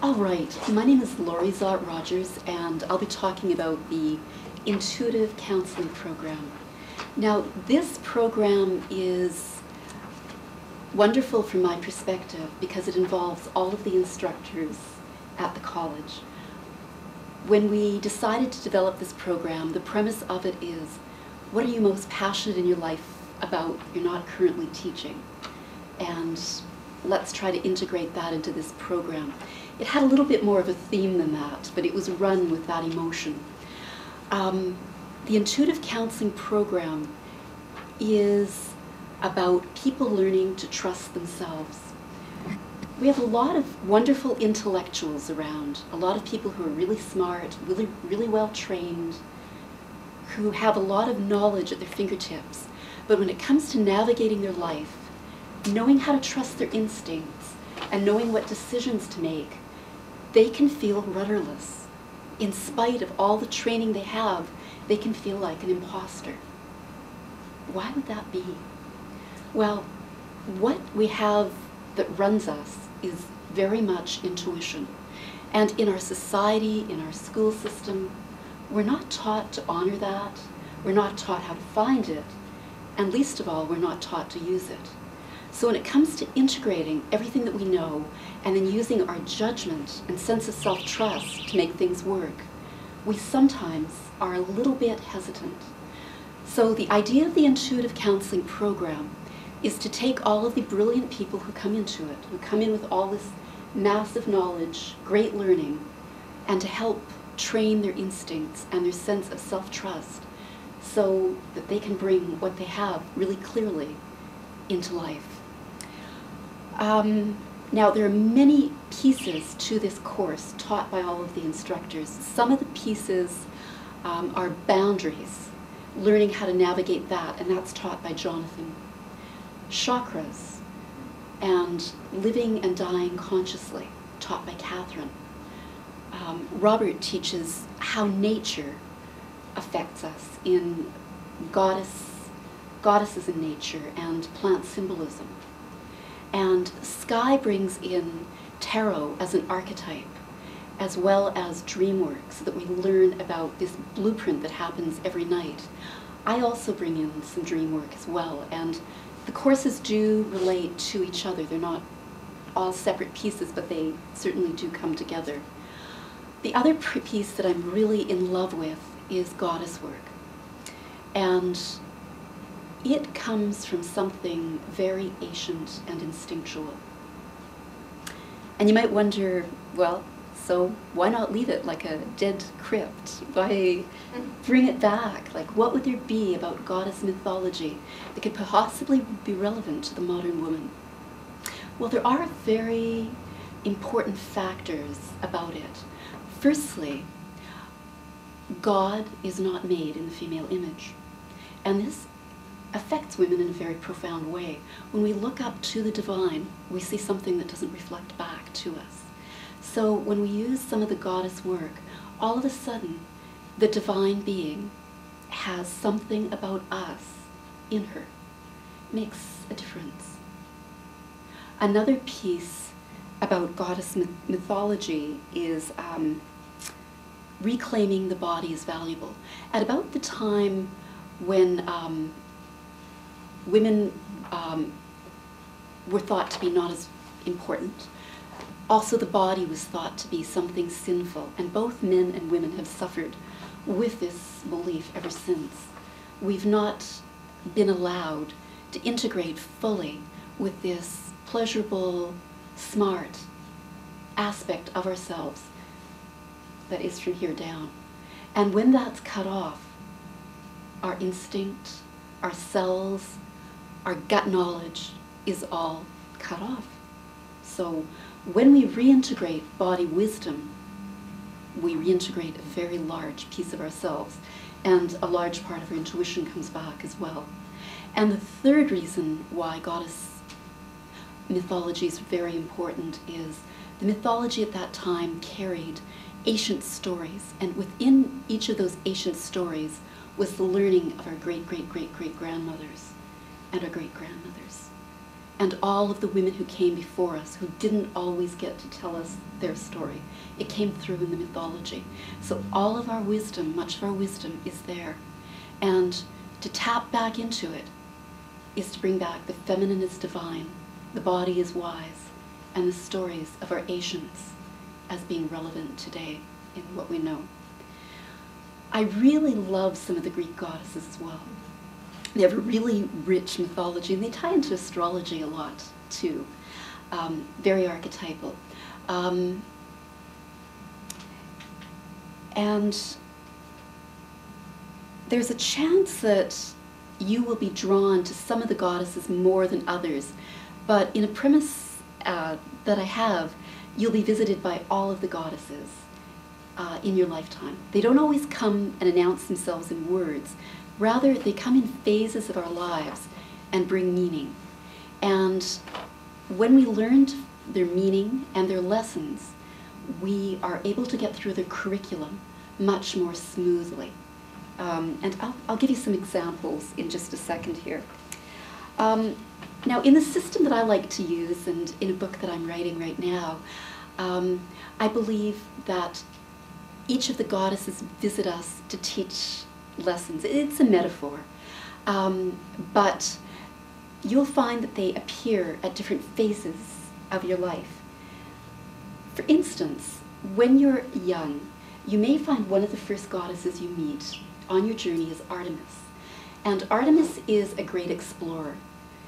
All right, my name is Laurie Szott-Rogers, and I'll be talking about the Intuitive Counseling Program. Now, this program is wonderful from my perspective because it involves all of the instructors at the college. When we decided to develop this program, the premise of it is, what are you most passionate in your life about you're not currently teaching? And let's try to integrate that into this program. It had a little bit more of a theme than that, but it was run with that emotion. The Intuitive Counseling Program is about people learning to trust themselves. We have a lot of wonderful intellectuals around, a lot of people who are really smart, really well trained, who have a lot of knowledge at their fingertips. But when it comes to navigating their life, knowing how to trust their instincts and knowing what decisions to make, they can feel rudderless. In spite of all the training they have, they can feel like an imposter. Why would that be? Well, what we have that runs us is very much intuition. And in our society, in our school system, we're not taught to honor that. We're not taught how to find it. And least of all, we're not taught to use it. So when it comes to integrating everything that we know and then using our judgment and sense of self-trust to make things work, we sometimes are a little bit hesitant. So the idea of the Intuitive Counseling Program is to take all of the brilliant people who come into it, who come in with all this massive knowledge, great learning, and to help train their instincts and their sense of self-trust so that they can bring what they have really clearly into life. Now, there are many pieces to this course taught by all of the instructors. Some of the pieces are boundaries, learning how to navigate that, and that's taught by Jonathan. Chakras and living and dying consciously, taught by Catherine. Robert teaches how nature affects us in goddesses in nature and plant symbolism. And Sky brings in tarot as an archetype, as well as dream work, so that we learn about this blueprint that happens every night. I also bring in some dream work as well, and the courses do relate to each other. They're not all separate pieces, but they certainly do come together. The other piece that I'm really in love with is goddess work. And it comes from something very ancient and instinctual. And you might wonder, well, so why not leave it like a dead crypt? Why bring it back? Like, what would there be about goddess mythology that could possibly be relevant to the modern woman? Well, there are very important factors about it. Firstly, God is not made in the female image. And this affects women in a very profound way. When we look up to the divine, we see something that doesn't reflect back to us. So when we use some of the goddess work, all of a sudden, the divine being has something about us in her. Makes a difference. Another piece about goddess mythology is reclaiming the body as valuable. At about the time when women were thought to be not as important, also the body was thought to be something sinful, and both men and women have suffered with this belief ever since. We've not been allowed to integrate fully with this pleasurable, smart aspect of ourselves that is from here down. And when that's cut off, our instinct, our cells, our gut knowledge is all cut off. So when we reintegrate body wisdom, we reintegrate a very large piece of ourselves, and a large part of our intuition comes back as well. And the third reason why goddess mythology is very important is the mythology at that time carried ancient stories, and within each of those ancient stories was the learning of our great-great-great-great-grandmothers and our great-grandmothers. and all of the women who came before us who didn't always get to tell us their story. It came through in the mythology. So all of our wisdom, much of our wisdom is there. And to tap back into it is to bring back the feminine is divine, the body is wise, and the stories of our ancients as being relevant today in what we know. I really love some of the Greek goddesses as well. They have a really rich mythology, and they tie into astrology a lot, too. Very archetypal. And there's a chance that you will be drawn to some of the goddesses more than others, but in a premise that I have, you'll be visited by all of the goddesses in your lifetime. They don't always come and announce themselves in words. Rather, they come in phases of our lives and bring meaning. And when we learn their meaning and their lessons, we are able to get through their curriculum much more smoothly. And I'll give you some examples in just a second here. Now, in the system that I like to use, and in a book that I'm writing right now, I believe that each of the goddesses visit us to teach lessons. It's a metaphor, but you'll find that they appear at different phases of your life. For instance, when you're young, you may find one of the first goddesses you meet on your journey is Artemis. And Artemis is a great explorer.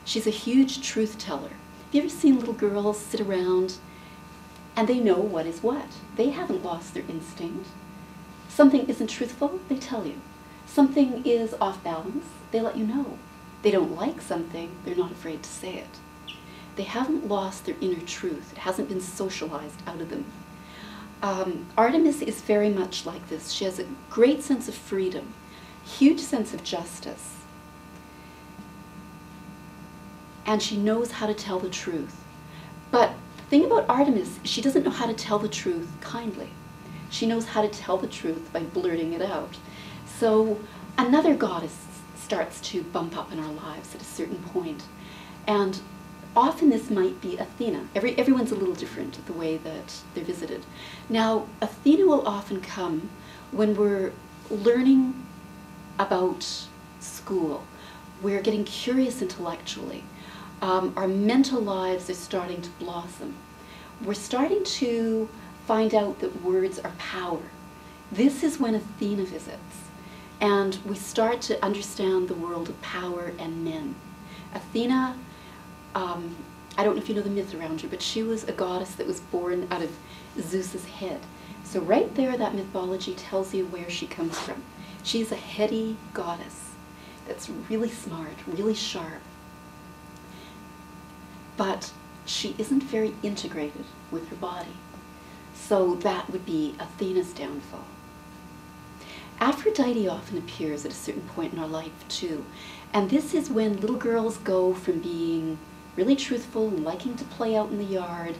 She's a huge truth teller. Have you ever seen little girls sit around and they know what is what? They haven't lost their instinct. Something isn't truthful, they tell you. Something is off balance, they let you know. They don't like something, they're not afraid to say it. They haven't lost their inner truth. It hasn't been socialized out of them. Artemis is very much like this. She has a great sense of freedom, huge sense of justice, and she knows how to tell the truth. But the thing about Artemis, she doesn't know how to tell the truth kindly. She knows how to tell the truth by blurting it out. So another goddess starts to bump up in our lives at a certain point. And often this might be Athena. Everyone's a little different the way that they're visited. Now, Athena will often come when we're learning about school. We're getting curious intellectually. Our mental lives are starting to blossom. We're starting to find out that words are power. This is when Athena visits, and we start to understand the world of power and men. Athena, I don't know if you know the myth around her, but she was a goddess that was born out of Zeus's head. So right there, that mythology tells you where she comes from. She's a heady goddess that's really smart, really sharp, but she isn't very integrated with her body. So that would be Athena's downfall. Aphrodite often appears at a certain point in our life too, and this is when little girls go from being really truthful and liking to play out in the yard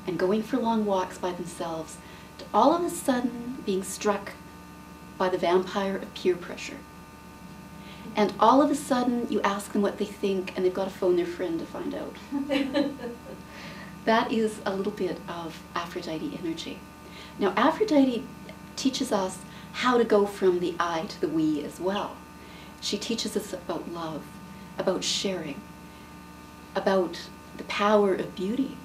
and going for long walks by themselves to all of a sudden being struck by the vampire of peer pressure. And all of a sudden you ask them what they think and they've got to phone their friend to find out. That is a little bit of Aphrodite energy. Now, Aphrodite teaches us how to go from the I to the we as well. She teaches us about love, about sharing, about the power of beauty.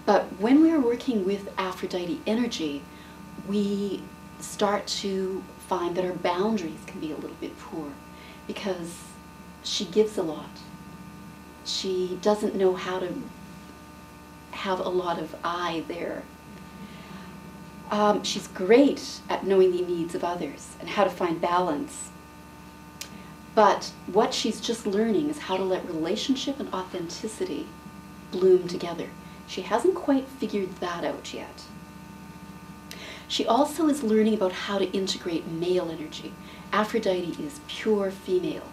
But when we're working with Aphrodite energy, we start to find that our boundaries can be a little bit poor because she gives a lot. She doesn't know how to have a lot of I there. She's great at knowing the needs of others and how to find balance. But what she's just learning is how to let relationship and authenticity bloom together. She hasn't quite figured that out yet. She also is learning about how to integrate male energy. Aphrodite is pure female.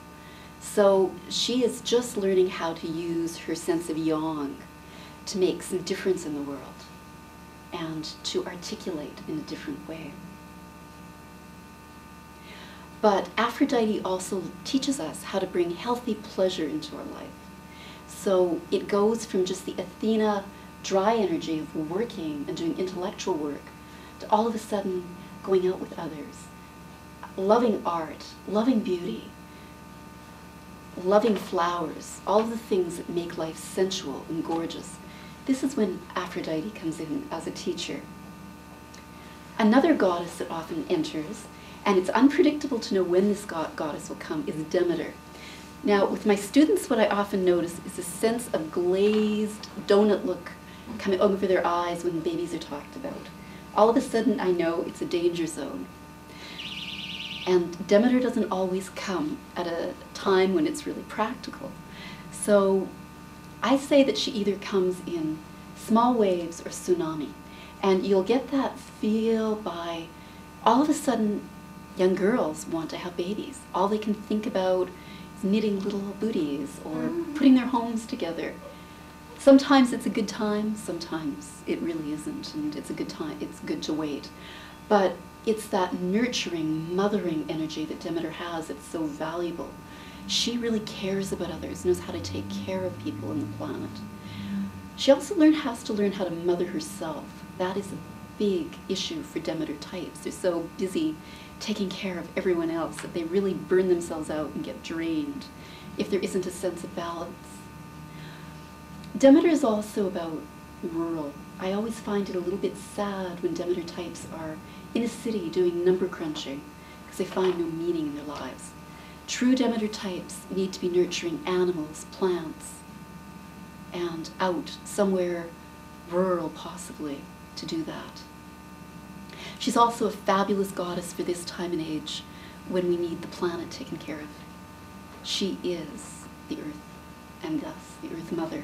So she is just learning how to use her sense of yang to make some difference in the world and to articulate in a different way. But Aphrodite also teaches us how to bring healthy pleasure into our life. So it goes from just the Athena dry energy of working and doing intellectual work to all of a sudden going out with others, loving art, loving beauty, loving flowers, all of the things that make life sensual and gorgeous. This is when Aphrodite comes in as a teacher. Another goddess that often enters, and it's unpredictable to know when this goddess will come, is Demeter. Now, with my students, what I often notice is a sense of glazed donut look coming over their eyes when babies are talked about. All of a sudden, I know it's a danger zone. And Demeter doesn't always come at a time when it's really practical. So I say that she either comes in small waves or tsunami. And you'll get that feel by all of a sudden young girls want to have babies. All they can think about is knitting little booties or putting their homes together. Sometimes it's a good time, sometimes it really isn't, and it's a good time, it's good to wait. But it's that nurturing, mothering energy that Demeter has that's so valuable. She really cares about others, knows how to take care of people on the planet. She also has to learn how to mother herself. That is a big issue for Demeter types. They're so busy taking care of everyone else that they really burn themselves out and get drained if there isn't a sense of balance. Demeter is also about rural. I always find it a little bit sad when Demeter types are in a city doing number crunching because they find no meaning in their lives. True Demeter types need to be nurturing animals, plants, and out somewhere rural possibly to do that. She's also a fabulous goddess for this time and age when we need the planet taken care of. She is the earth and thus the Earth Mother.